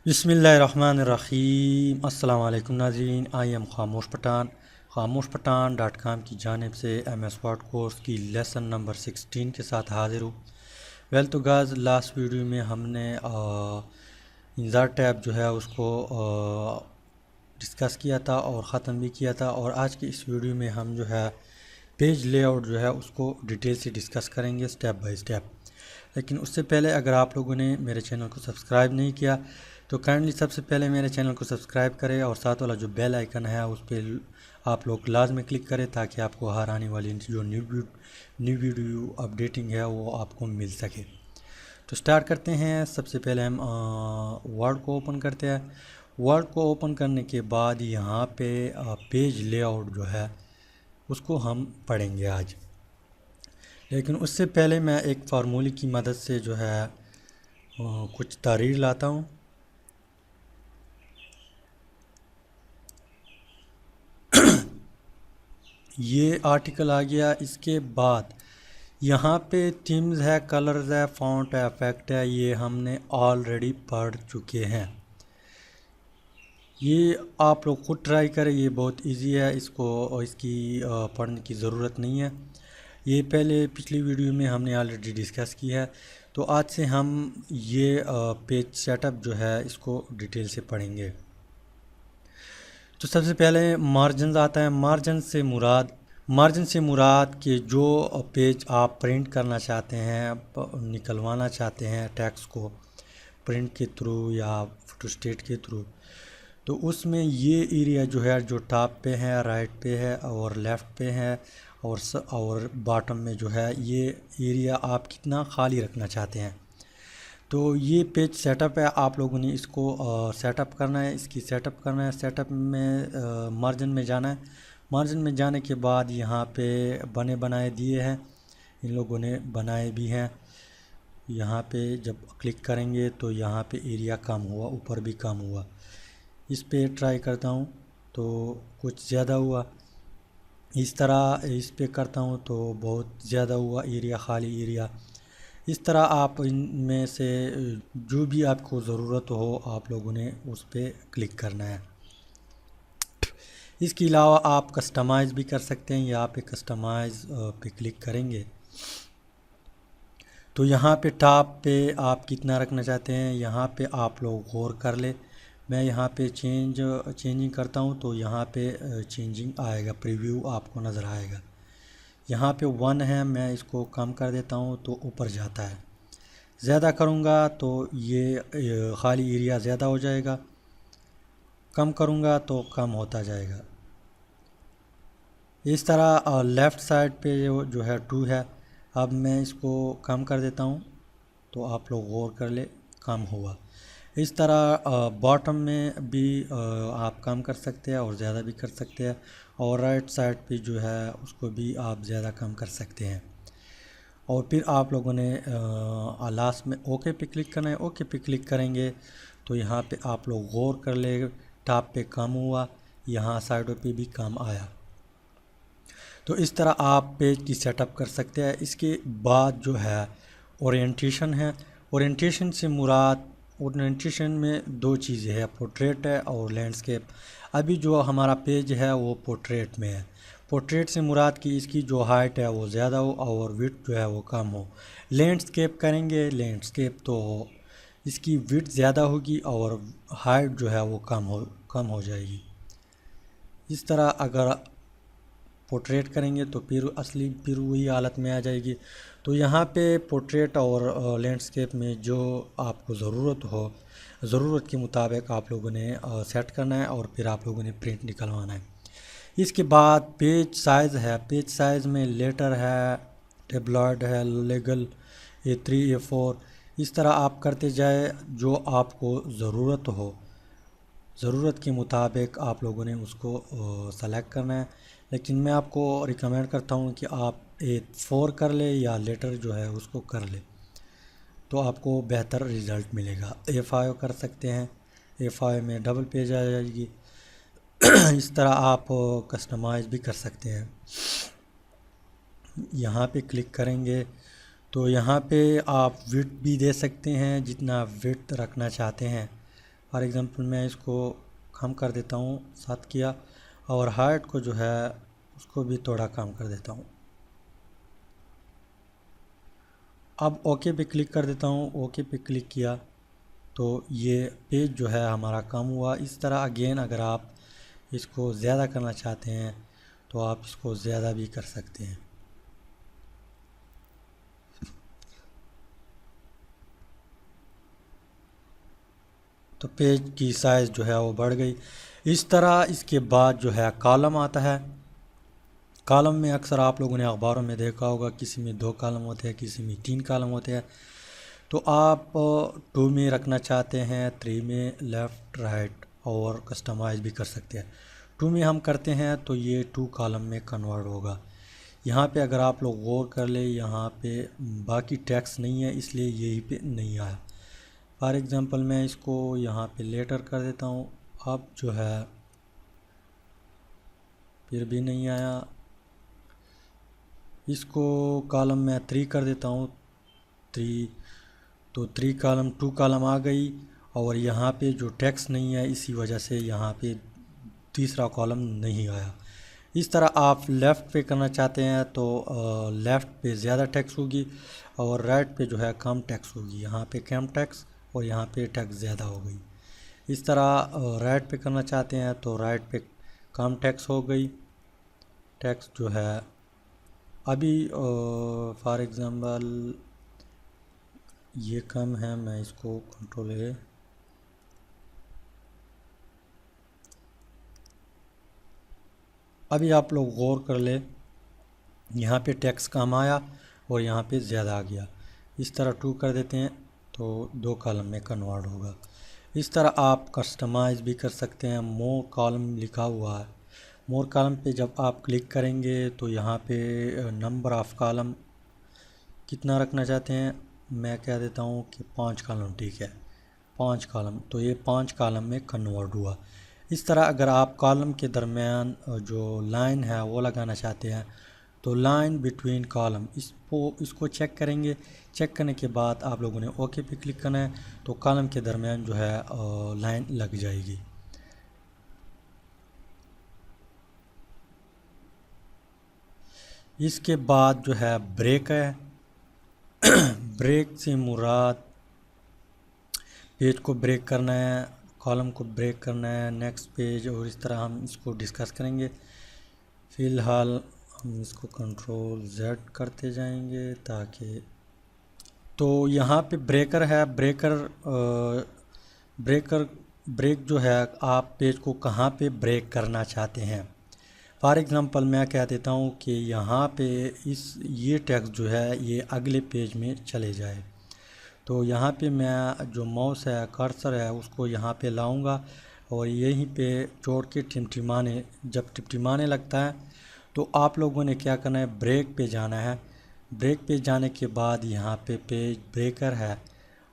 बिस्मिल्लाहिर्रहमानिर्रहीम। अस्सलाम वालेकुम नाज़रीन, आई एम खामोश पठान .com की जानिब से MS वर्ड कोर्स की लेसन नंबर 16 के साथ हाज़िर हूँ। वेल तो गाज़, लास्ट वीडियो में हमने इंज़ार टैब जो है उसको डिस्कस किया था और ख़त्म भी किया था, और आज की इस वीडियो में हम जो है पेज लेआउट जो है उसको डिटेल से डिस्कस करेंगे स्टेप बाय स्टेप। लेकिन उससे पहले अगर आप लोगों ने मेरे चैनल को सब्सक्राइब नहीं किया तो काइंडली सबसे पहले मेरे चैनल को सब्सक्राइब करें और साथ वाला जो बेल आइकन है उस पर आप लोग लाजमी क्लिक करें ताकि आपको हर आने वाली जो न्यू वीडियो अपडेटिंग है वो आपको मिल सके। तो स्टार्ट करते हैं। सबसे पहले हम वर्ड को ओपन करते हैं। वर्ड को ओपन करने के बाद यहाँ पे पेज लेआउट जो है उसको हम पढ़ेंगे आज। लेकिन उससे पहले मैं एक फार्मूले की मदद से जो है कुछ तहरीर लाता हूँ। ये आर्टिकल आ गया। इसके बाद यहाँ पे थीम्स है, कलर्स है, फ़ॉन्ट है, इफेक्ट है, ये हमने ऑलरेडी पढ़ चुके हैं। ये आप लोग खुद ट्राई करें, ये बहुत इजी है, इसको इसकी पढ़ने की ज़रूरत नहीं है। ये पहले पिछली वीडियो में हमने ऑलरेडी डिस्कस की है। तो आज से हम ये पेज सेटअप जो है इसको डिटेल से पढ़ेंगे। तो सबसे पहले मार्जिन आता है। मार्जिन से मुराद के जो पेज आप प्रिंट करना चाहते हैं, निकलवाना चाहते हैं टेक्स्ट को प्रिंट के थ्रू या फोटोस्टेट के थ्रू, तो उसमें ये एरिया जो है जो टॉप पे है, राइट पे है और लेफ़्ट पे है और बॉटम में जो है, ये एरिया आप कितना खाली रखना चाहते हैं। तो ये पेज सेटअप है, आप लोगों ने इसको सेटअप करना है, इसकी सेटअप करना है। सेटअप में मार्जिन में जाना है। मार्जिन में जाने के बाद यहाँ पे बने बनाए दिए हैं, इन लोगों ने बनाए भी हैं। यहाँ पे जब क्लिक करेंगे तो यहाँ पे एरिया कम हुआ, ऊपर भी कम हुआ। इस पे ट्राई करता हूँ तो कुछ ज़्यादा हुआ। इस तरह इस पे करता हूँ तो बहुत ज़्यादा हुआ एरिया, खाली एरिया। इस तरह आप इनमें से जो भी आपको ज़रूरत हो आप लोगों ने उस पर क्लिक करना है। इसके अलावा आप कस्टमाइज़ भी कर सकते हैं। यहाँ पे कस्टमाइज़ पे क्लिक करेंगे तो यहाँ पे टॉप पे आप कितना रखना चाहते हैं यहाँ पे आप लोग गौर कर ले। मैं यहाँ पे चेंजिंग करता हूँ तो यहाँ पे चेंजिंग आएगा, प्रीव्यू आपको नज़र आएगा। यहाँ पे 1 है, मैं इसको कम कर देता हूँ तो ऊपर जाता है। ज़्यादा करूँगा तो ये खाली एरिया ज़्यादा हो जाएगा, कम करूँगा तो कम होता जाएगा। इस तरह लेफ़्ट साइड पे जो है 2 है, अब मैं इसको कम कर देता हूँ तो आप लोग गौर कर ले, कम हुआ। इस तरह बॉटम में भी आप कम कर सकते हैं और ज़्यादा भी कर सकते हैं, और राइट साइड पे जो है उसको भी आप ज़्यादा कम कर सकते हैं। और फिर आप लोगों ने लास्ट में ओके पे क्लिक करना है। ओके पे क्लिक करेंगे तो यहाँ पे आप लोग गौर कर ले, टॉप पे कम हुआ, यहाँ साइडों पे भी कम आया। तो इस तरह आप पेज की सेटअप कर सकते हैं। इसके बाद जो है ओरिएंटेशन है। ओरिएंटेशन में 2 चीज़ें हैं, पोर्ट्रेट है और लैंडस्केप। अभी जो हमारा पेज है वो पोर्ट्रेट में है। पोर्ट्रेट से मुराद की इसकी जो हाइट है वो ज़्यादा हो और विड्थ जो है वो कम हो। लैंडस्केप करेंगे, लैंडस्केप तो इसकी विड्थ ज़्यादा होगी और हाइट जो है वो कम हो जाएगी। इस तरह अगर पोर्ट्रेट करेंगे तो फिर वही हालत में आ जाएगी। तो यहाँ पे पोर्ट्रेट और लैंडस्केप में जो आपको ज़रूरत के मुताबिक आप लोगों ने सेट करना है और फिर आप लोगों ने प्रिंट निकलवाना है। इसके बाद पेज साइज़ है। पेज साइज़ में लेटर है, टेबलॉइड है, लीगल, A3 A4, इस तरह आप करते जाए जो आपको ज़रूरत के मुताबिक आप लोगों ने उसको सेलेक्ट करना है। लेकिन मैं आपको रिकमेंड करता हूँ कि आप A4 कर ले या लेटर जो है उसको कर ले तो आपको बेहतर रिज़ल्ट मिलेगा। A5 कर सकते हैं, A5 में डबल पेज आ जाएगी। इस तरह आप कस्टमाइज़ भी कर सकते हैं। यहाँ पे क्लिक करेंगे तो यहाँ पे आप विड्थ भी दे सकते हैं जितना विड्थ रखना चाहते हैं फॉर एग्ज़ाम्पल मैं इसको कम कर देता हूँ 7 किया, और हाइट को जो है उसको भी थोड़ा कम कर देता हूँ। अब ओके पे क्लिक कर देता हूँ। ओके पे क्लिक किया तो ये पेज जो है हमारा कम हुआ। इस तरह अगेन अगर आप इसको ज़्यादा करना चाहते हैं तो आप इसको ज़्यादा भी कर सकते हैं। तो पेज की साइज़ जो है वो बढ़ गई। इस तरह इसके बाद जो है कॉलम आता है। कॉलम में अक्सर आप लोगों ने अखबारों में देखा होगा, किसी में 2 कॉलम होते हैं, किसी में 3 कॉलम होते हैं। तो आप 2 में रखना चाहते हैं, 3 में, लेफ़्ट राइट और कस्टमाइज़ भी कर सकते हैं। 2 में हम करते हैं तो ये 2 कॉलम में कन्वर्ट होगा। यहाँ पे अगर आप लोग गौर कर ले, यहाँ पे बाकी टैक्स नहीं है, इसलिए यहीं पे नहीं आया। फॉर एग्ज़ाम्पल मैं इसको यहाँ पे लेटर कर देता हूँ। अब जो है फिर भी नहीं आया। इसको कॉलम में 3 कर देता हूँ, 3, तो 3 कॉलम 2 कॉलम आ गई। और यहाँ पे जो टैक्स नहीं है इसी वजह से यहाँ पे तीसरा कॉलम नहीं आया। इस तरह आप लेफ़्ट पे करना चाहते हैं तो लेफ़्ट पे ज़्यादा टैक्स होगी और राइट पे जो है कम टैक्स होगी। यहाँ पे कम टैक्स और यहाँ पे टैक्स ज़्यादा हो गई। इस तरह राइट पे करना चाहते हैं तो राइट पे कम टैक्स हो गई। टैक्स जो है अभी फॉर एग्ज़ाम्पल ये कम है, मैं इसको कंट्रोल ए, अभी आप लोग गौर कर ले, यहाँ पे टैक्स कम आया और यहाँ पे ज़्यादा आ गया। इस तरह 2 कर देते हैं तो 2 कॉलम में कन्वर्ट होगा। इस तरह आप कस्टमाइज़ भी कर सकते हैं। मोर कॉलम लिखा हुआ है, मोर कॉलम पे जब आप क्लिक करेंगे तो यहाँ पे नंबर ऑफ़ कॉलम कितना रखना चाहते हैं, मैं कह देता हूँ कि 5 कॉलम ठीक है, 5 कॉलम। तो ये 5 कॉलम में कन्वर्ट हुआ। इस तरह अगर आप कॉलम के दरमियान जो लाइन है वो लगाना चाहते हैं तो लाइन बिटवीन कॉलम इसको चेक करेंगे। चेक करने के बाद आप लोगों ने ओके पे क्लिक करना है तो कॉलम के दरमियान जो है लाइन लग जाएगी। इसके बाद जो है ब्रेक है। ब्रेक से मुराद पेज को ब्रेक करना है, कॉलम को ब्रेक करना है, नेक्स्ट पेज, और इस तरह हम इसको डिस्कस करेंगे। फ़िलहाल हम इसको कंट्रोल Z करते जाएंगे ताकि, तो यहाँ पे ब्रेकर है। ब्रेक जो है आप पेज को कहाँ पे ब्रेक करना चाहते हैं। फॉर एग्ज़ाम्पल मैं कह देता हूँ कि यहाँ पे ये टेक्स्ट जो है ये अगले पेज में चले जाए। तो यहाँ पे मैं जो माउस है, कर्सर है, उसको यहाँ पे लाऊंगा और यहीं पे छोड़ के टिमटिमाने, जब टिमटिमाने लगता है तो आप लोगों ने क्या करना है, ब्रेक पे जाना है। ब्रेक पे जाने के बाद यहाँ पे पेज ब्रेकर है,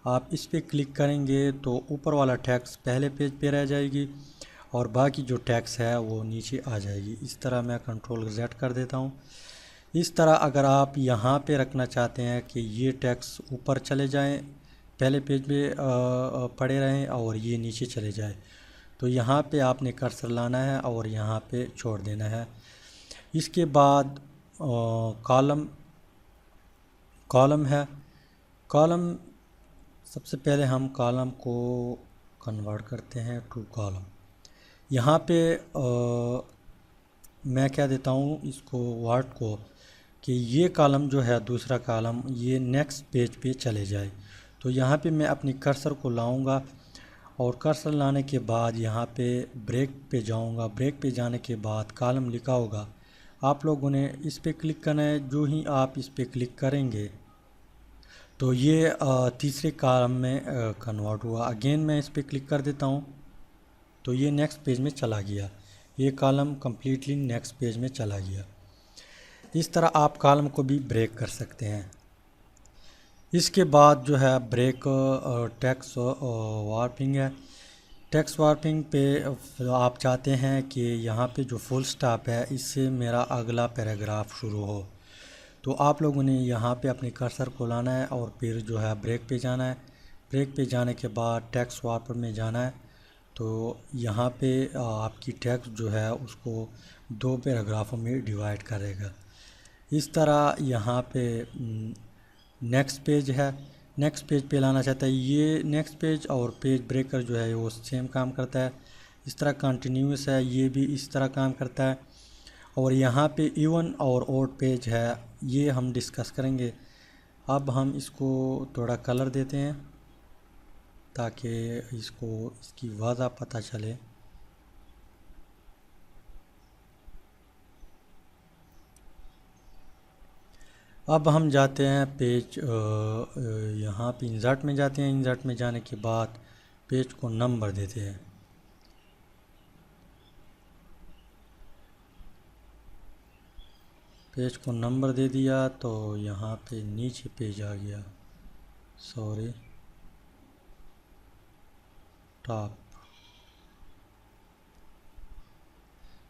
आप इस पे क्लिक करेंगे तो ऊपर वाला टेक्स्ट पहले पेज पे रह जाएगी और बाकी जो टेक्स्ट है वो नीचे आ जाएगी। इस तरह मैं कंट्रोल Z कर देता हूँ। इस तरह अगर आप यहाँ पे रखना चाहते हैं कि ये टेक्स्ट ऊपर चले जाएं, पहले पेज पे पड़े रहें और ये नीचे चले जाए, तो यहाँ पे आपने कर्सर लाना है और यहाँ पे छोड़ देना है। इसके बाद कॉलम है। कॉलम सबसे पहले हम कॉलम को कन्वर्ट करते हैं टू कॉलम। यहाँ पे मैं क्या देता हूँ इसको वर्ड को कि ये कॉलम जो है दूसरा कॉलम ये नेक्स्ट पेज पे चले जाए। तो यहाँ पे मैं अपनी कर्सर को लाऊंगा और कर्सर लाने के बाद यहाँ पे ब्रेक पे जाऊँगा। ब्रेक पे जाने के बाद कॉलम लिखा होगा, आप लोगों ने इस पे क्लिक करना है। जो ही आप इस पे क्लिक करेंगे तो ये तीसरे कॉलम में कन्वर्ट हुआ। अगेन मैं इस पे क्लिक कर देता हूँ तो ये नेक्स्ट पेज में चला गया। ये कॉलम कम्प्लीटली नेक्स्ट पेज में चला गया। इस तरह आप कॉलम को भी ब्रेक कर सकते हैं। इसके बाद जो है ब्रेक टेक्स्ट वार्पिंग है। टेक्स्ट वार्पिंग पे आप चाहते हैं कि यहाँ पे जो फुल स्टॉप है इससे मेरा अगला पैराग्राफ शुरू हो, तो आप लोगों ने यहाँ पे अपने कर्सर को लाना है और फिर जो है ब्रेक पे जाना है। ब्रेक पे जाने के बाद टेक्स्ट वार्पर में जाना है तो यहाँ पे आपकी टेक्स्ट जो है उसको 2 पैराग्राफों में डिवाइड करेगा। इस तरह यहाँ पे नेक्स्ट पेज है, नेक्स्ट पेज पे लाना चाहता है। ये नेक्स्ट पेज और पेज ब्रेकर जो है वो सेम काम करता है। इस तरह कंटिन्यूस है, ये भी इस तरह काम करता है। और यहाँ पे इवन और ऑड पेज है, ये हम डिस्कस करेंगे। अब हम इसको थोड़ा कलर देते हैं ताकि इसकी वाज़ा पता चले। अब हम जाते हैं पेज यहाँ पे इंसर्ट में जाते हैं। इंसर्ट में जाने के बाद पेज को नंबर देते हैं। पेज को नंबर दे दिया तो यहाँ पे नीचे पेज आ गया, सॉरी टॉप।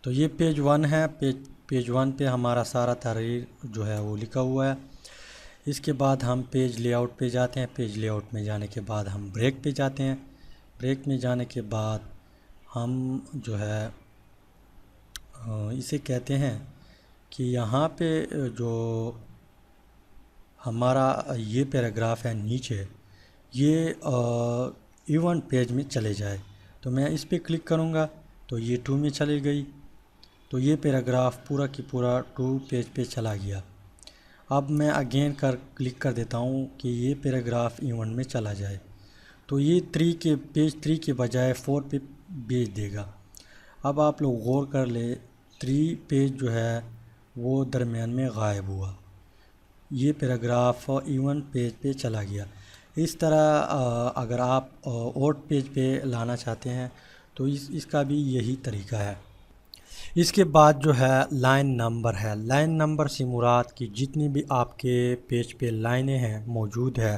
तो ये पेज 1 है। पेज 1 पे हमारा सारा तहरीर जो है वो लिखा हुआ है। इसके बाद हम पेज लेआउट पे जाते हैं। पेज लेआउट में जाने के बाद हम ब्रेक पे जाते हैं। ब्रेक में जाने के बाद हम जो है इसे कहते हैं कि यहाँ पे जो हमारा ये पैराग्राफ है नीचे, ये इवन पेज में चले जाए। तो मैं इस पर क्लिक करूँगा तो ये 2 में चली गई। तो ये पैराग्राफ पूरा की पूरा 2 पेज पे चला गया। अब मैं अगेन क्लिक कर देता हूँ कि ये पैराग्राफ इवन में चला जाए। तो ये पेज 3 के बजाय 4 पे भेज देगा। अब आप लोग गौर कर ले, 3 पेज जो है वो दरमियान में गायब हुआ। ये पैराग्राफ इवन पेज पे चला गया। इस तरह अगर आप ऑड पेज पे लाना चाहते हैं तो इसका भी यही तरीका है। इसके बाद जो है लाइन नंबर है। लाइन नंबर से मुराद की जितनी भी आपके पेज पे लाइनें हैं मौजूद है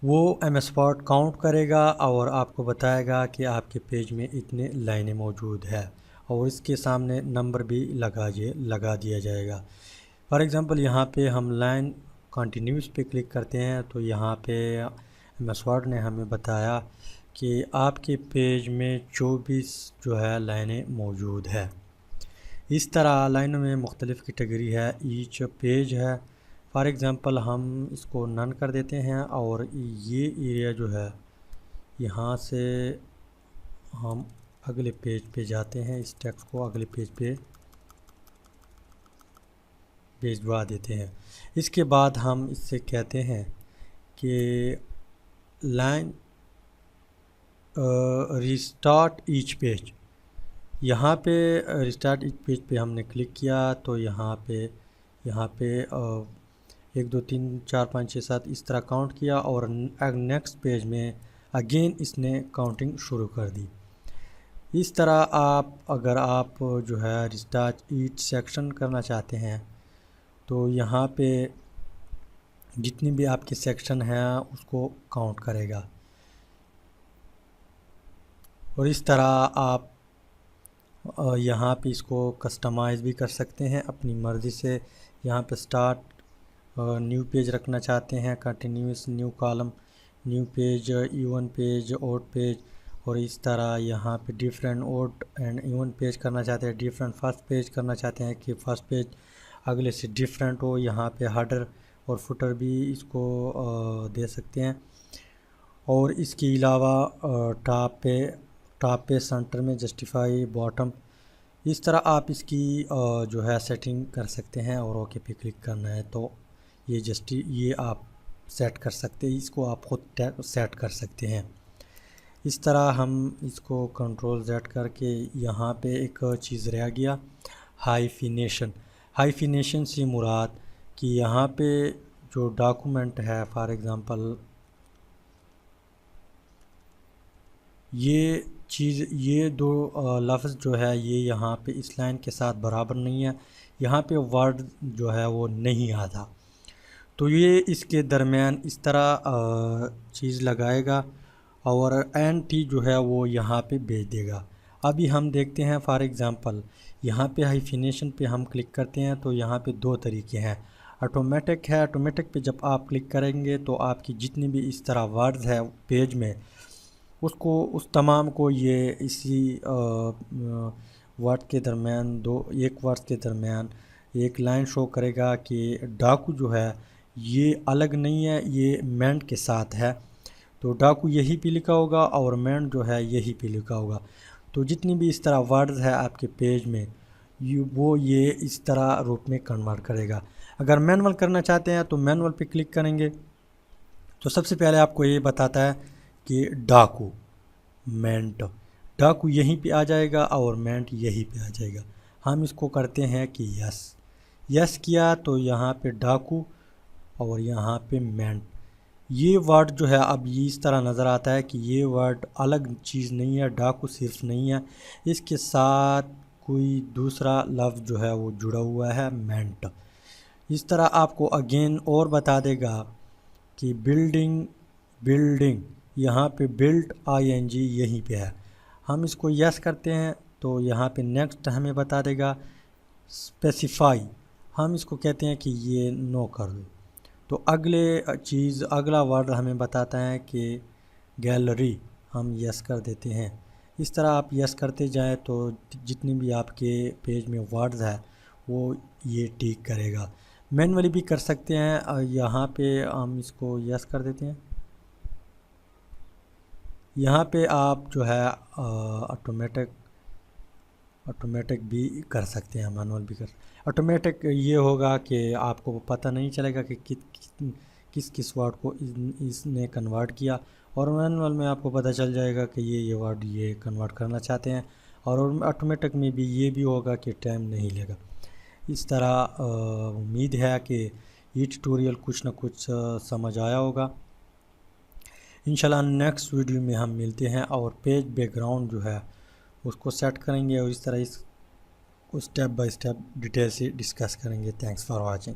वो MS Word काउंट करेगा और आपको बताएगा कि आपके पेज में इतने लाइनें मौजूद है और इसके सामने नंबर भी लगा दिया जाएगा। फॉर एग्ज़ाम्पल यहाँ पे हम लाइन कंटिन्यूस पे क्लिक करते हैं तो यहाँ पे MS Word ने हमें बताया कि आपके पेज में 24 जो है लाइनें मौजूद है। इस तरह लाइनों में मुख्तलिफ़ कैटेगरी है, ईच पेज है। फॉर एग्ज़ाम्पल हम इसको नन कर देते हैं और ये एरिया जो है यहाँ से हम अगले पेज पे जाते हैं। इस टेक्स्ट को अगले पेज पे भिजवा देते हैं। इसके बाद हम इससे कहते हैं कि लाइन रिस्टार्ट ईच पेज। यहाँ पे रिस्टार्ट ईच पेज पे हमने क्लिक किया तो यहाँ पे 1 2 3 4 5 6 7 इस तरह काउंट किया और नेक्स्ट पेज में अगेन इसने काउंटिंग शुरू कर दी। इस तरह अगर आप जो है रिस्टार्ट ईच सेक्शन करना चाहते हैं तो यहाँ पे जितनी भी आपके सेक्शन हैं उसको काउंट करेगा। और इस तरह आप यहाँ पे इसको कस्टमाइज़ भी कर सकते हैं अपनी मर्ज़ी से। यहाँ पे स्टार्ट न्यू पेज रखना चाहते हैं, continuous, new column, new page, even page, odd page. और इस तरह यहाँ पे different odd and even page करना चाहते हैं, डिफरेंट फर्स्ट पेज करना चाहते हैं कि फ़र्स्ट पेज अगले से डिफरेंट हो। यहाँ पे हेडर और फुटर भी इसको दे सकते हैं। और इसके अलावा टॉप पे सेंटर में जस्टिफाई बॉटम, इस तरह आप इसकी जो है सेटिंग कर सकते हैं। और ओके पे क्लिक करना है तो ये आप सेट कर सकते हैं, इसको आप ख़ुद सेट कर सकते हैं। इस तरह हम इसको कंट्रोल Z करके यहाँ पे एक चीज़ रह गया, हाइफिनेशन। हाइफिनेशन से मुराद कि यहाँ पे जो डॉक्यूमेंट है, फॉर एग्ज़ाम्पल ये 2 लफ्ज़ जो है ये यहाँ पे इस लाइन के साथ बराबर नहीं है, यहाँ पे वर्ड जो है वो नहीं आता। तो ये इसके दरमियान इस तरह चीज़ लगाएगा और NT जो है वो यहाँ पे भेज देगा। अभी हम देखते हैं, फॉर एग्ज़ाम्पल यहाँ पे हाइफिनेशन पे हम क्लिक करते हैं तो यहाँ पे 2 तरीके हैं। ऑटोमेटिक है, ऑटोमेटिक पे जब आप क्लिक करेंगे तो आपकी जितनी भी इस तरह वर्ड्स है पेज में उसको उस तमाम को ये इसी वर्ड के दरमियान एक वर्ड के दरमियान एक लाइन शो करेगा कि डाकू जो है ये अलग नहीं है, ये मेंट के साथ है। तो डाकू यही पे लिखा होगा और मेंट जो है यही पे लिखा होगा। तो जितनी भी इस तरह वर्ड्स है आपके पेज में वो ये इस तरह रूप में कन्वर्ट करेगा। अगर मैनुअल करना चाहते हैं तो मैनुअल पे क्लिक करेंगे तो सबसे पहले आपको ये बताता है कि डाकू मेंट, डाकू यहीं पे आ जाएगा और मेंट यहीं पे आ जाएगा। हम इसको करते हैं कि यस किया तो यहाँ पे डाकू और यहाँ पे मेंट, ये वर्ड जो है अब ये इस तरह नज़र आता है कि ये वर्ड अलग चीज़ नहीं है, डाकू सिर्फ नहीं है, इसके साथ कोई दूसरा लफ्ज़ जो है वो जुड़ा हुआ है मेंट। इस तरह आपको अगेन और बता देगा कि बिल्डिंग यहाँ पे बिल्ट ING यहीं पे है। हम इसको यस करते हैं तो यहाँ पे नेक्स्ट हमें बता देगा स्पेसिफाई, हम इसको कहते हैं कि ये नो कर दो। तो अगला वर्ड हमें बताता है कि गैलरी, हम यस कर देते हैं। इस तरह आप यस करते जाएं तो जितनी भी आपके पेज में वर्ड्स है वो ये टिक करेगा। मैनुअली भी कर सकते हैं, यहाँ पे हम इसको यस कर देते हैं। यहाँ पे आप जो है ऑटोमेटिक भी कर सकते हैं, मैनुअल भी कर। ऑटोमेटिक ये होगा कि आपको पता नहीं चलेगा कि किस वर्ड को इसने कन्वर्ट किया, और मैनुअल में आपको पता चल जाएगा कि ये वर्ड ये कन्वर्ट करना चाहते हैं। और ऑटोमेटिक में भी ये भी होगा कि टाइम नहीं लेगा। इस तरह उम्मीद है कि ये ट्यूटोरियल कुछ ना कुछ समझ आया होगा। इंशाल्लाह नेक्स्ट वीडियो में हम मिलते हैं और पेज बैकग्राउंड जो है उसको सेट करेंगे और इस तरह इसको स्टेप बाय स्टेप डिटेल से डिस्कस करेंगे। Thanks for watching.